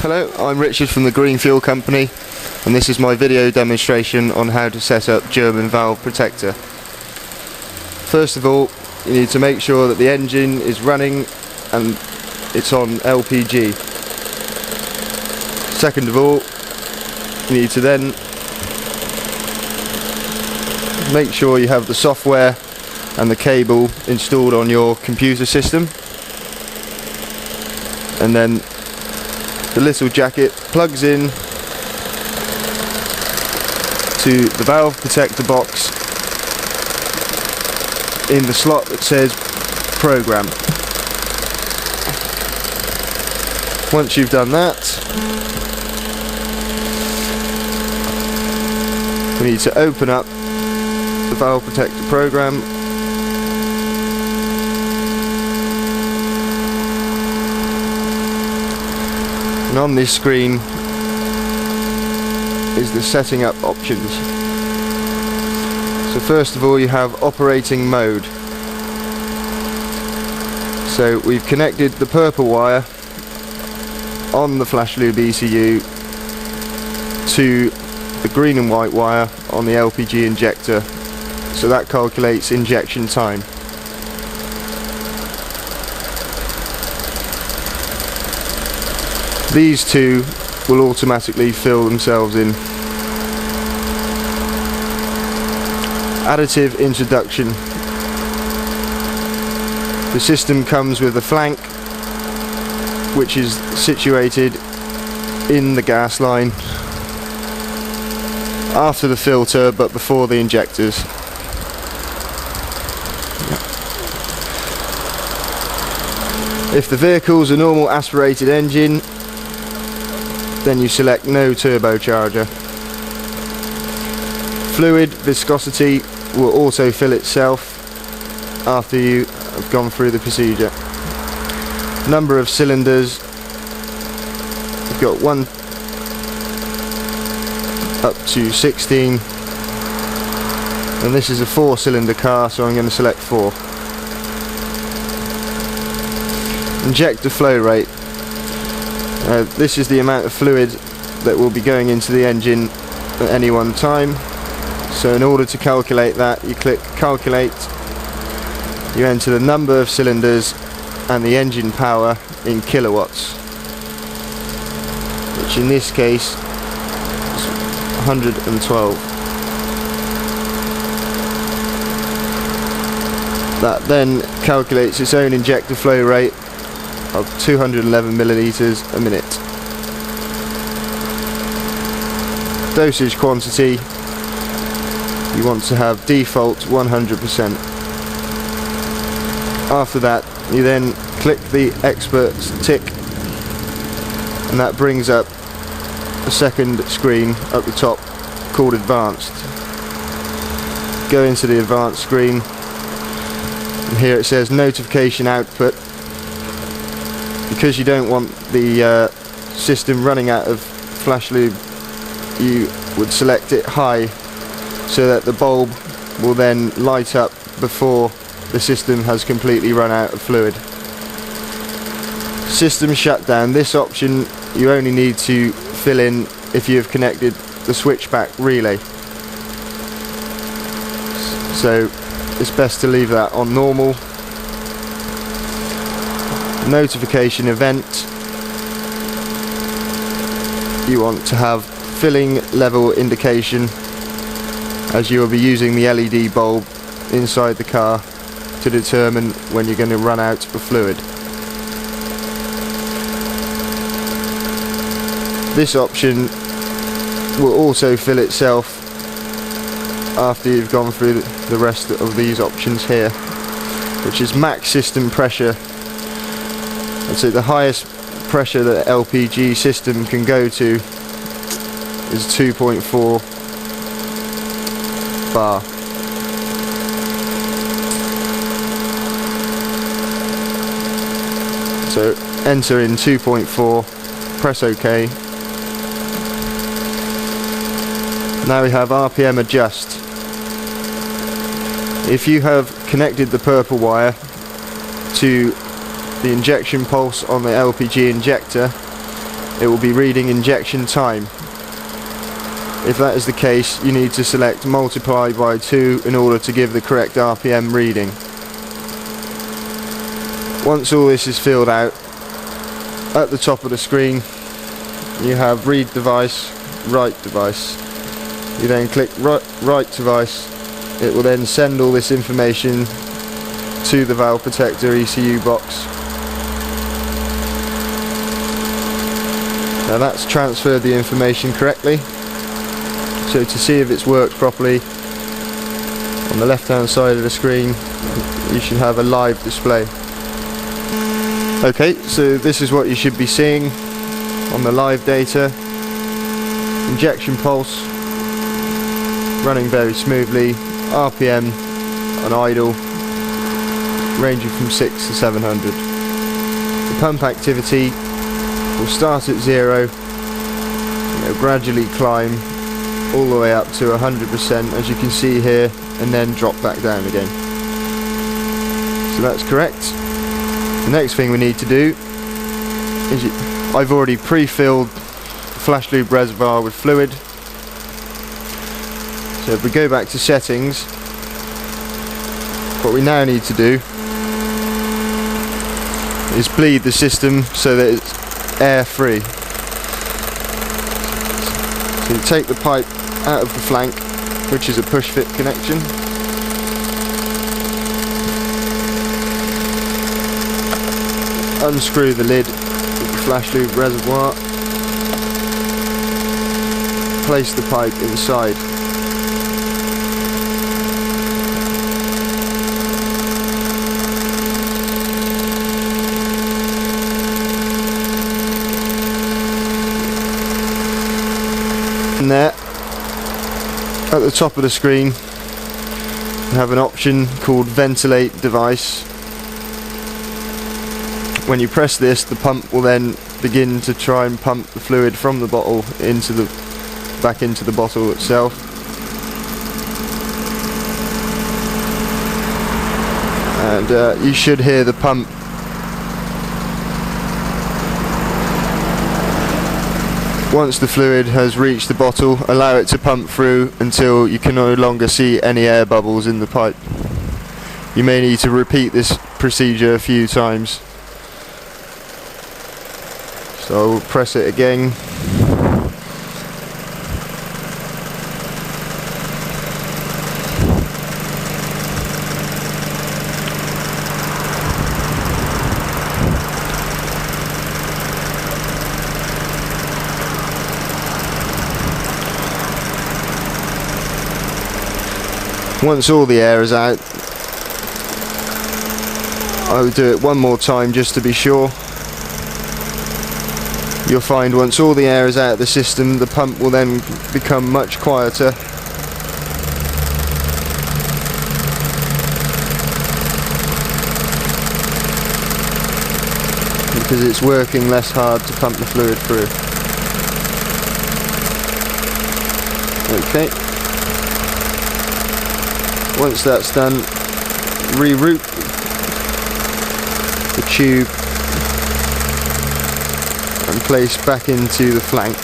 Hello, I'm Richard from the GreenFuel company, and this is my video demonstration on how to set up German valve protector. First of all, you need to make sure that the engine is running and it's on LPG. Second of all, you need to then make sure you have the software and the cable installed on your computer system, and then the little jacket plugs in to the valve protector box in the slot that says program. Once you've done that, we need to open up the valve protector program. And on this screen is the setting up options. So first of all, you have operating mode. So we've connected the purple wire on the flash lube ECU to the green and white wire on the LPG injector, so that calculates injection time. These two will automatically fill themselves in. Additive introduction. The system comes with a flank which is situated in the gas line after the filter but before the injectors. If the vehicle's a normal aspirated engine, then you select no turbocharger. Fluid viscosity will also fill itself after you have gone through the procedure. Number of cylinders, we've got 1 up to 16, and this is a 4-cylinder car, so I'm going to select 4. Injector flow rate. This is the amount of fluid that will be going into the engine at any one time. So in order to calculate that, you click calculate, you enter the number of cylinders and the engine power in kilowatts, which in this case is 112. That then calculates its own injector flow rate of 211 millilitres a minute. Dosage quantity, you want to have default 100%. After that, you then click the experts tick, and that brings up a second screen up the top called advanced. Go into the advanced screen, and here it says notification output. Because you don't want the system running out of flash lube, you would select it high so that the bulb will then light up before the system has completely run out of fluid. System shutdown. This option you only need to fill in if you have connected the switchback relay. So it's best to leave that on normal. Notification event, you want to have filling level indication, as you will be using the LED bulb inside the car to determine when you're going to run out of fluid. This option will also fill itself after you've gone through the rest of these options here, which is max system pressure. And so the highest pressure that LPG system can go to is 2.4 bar. So enter in 2.4, press OK. Now we have RPM adjust. If you have connected the purple wire to the injection pulse on the LPG injector, it will be reading injection time. If that is the case, you need to select multiply by 2 in order to give the correct RPM reading. Once all this is filled out, at the top of the screen you have read device, write device. You then click write device. It will then send all this information to the valve protector ECU box. Now that's transferred the information correctly. So to see if it's worked properly, on the left hand side of the screen you should have a live display. Okay, so this is what you should be seeing on the live data. Injection pulse running very smoothly, RPM on idle ranging from 6 to 700. The pump activity will start at 0, gradually climb all the way up to 100% as you can see here, and then drop back down again. So that's correct. The next thing we need to do is, I've already pre-filled the flash lube reservoir with fluid. So if we go back to settings, what we now need to do is bleed the system so that it's air free. So you take the pipe out of the flank, which is a push fit connection. Unscrew the lid of the flash lube reservoir. Place the pipe inside. And there, at the top of the screen, you have an option called ventilate device. When you press this, the pump will then begin to try and pump the fluid from the bottle back into the bottle itself. And you should hear the pump once the fluid has reached the bottle. Allow it to pump through until you can no longer see any air bubbles in the pipe. You may need to repeat this procedure a few times. So I'll press it again. Once all the air is out, I will do it one more time just to be sure. You'll find once all the air is out of the system, the pump will then become much quieter. Because it's working less hard to pump the fluid through. Okay. Once that's done, reroute the tube and place back into the flank.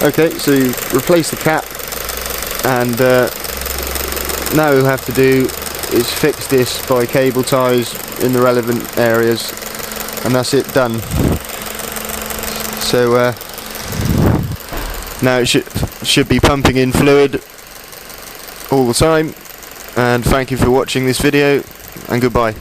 Okay, so you replace the cap, and now all we have to do is fix this by cable ties in the relevant areas, and that's it, done. So now it should be pumping in fluid all the time. And thank you for watching this video, and goodbye.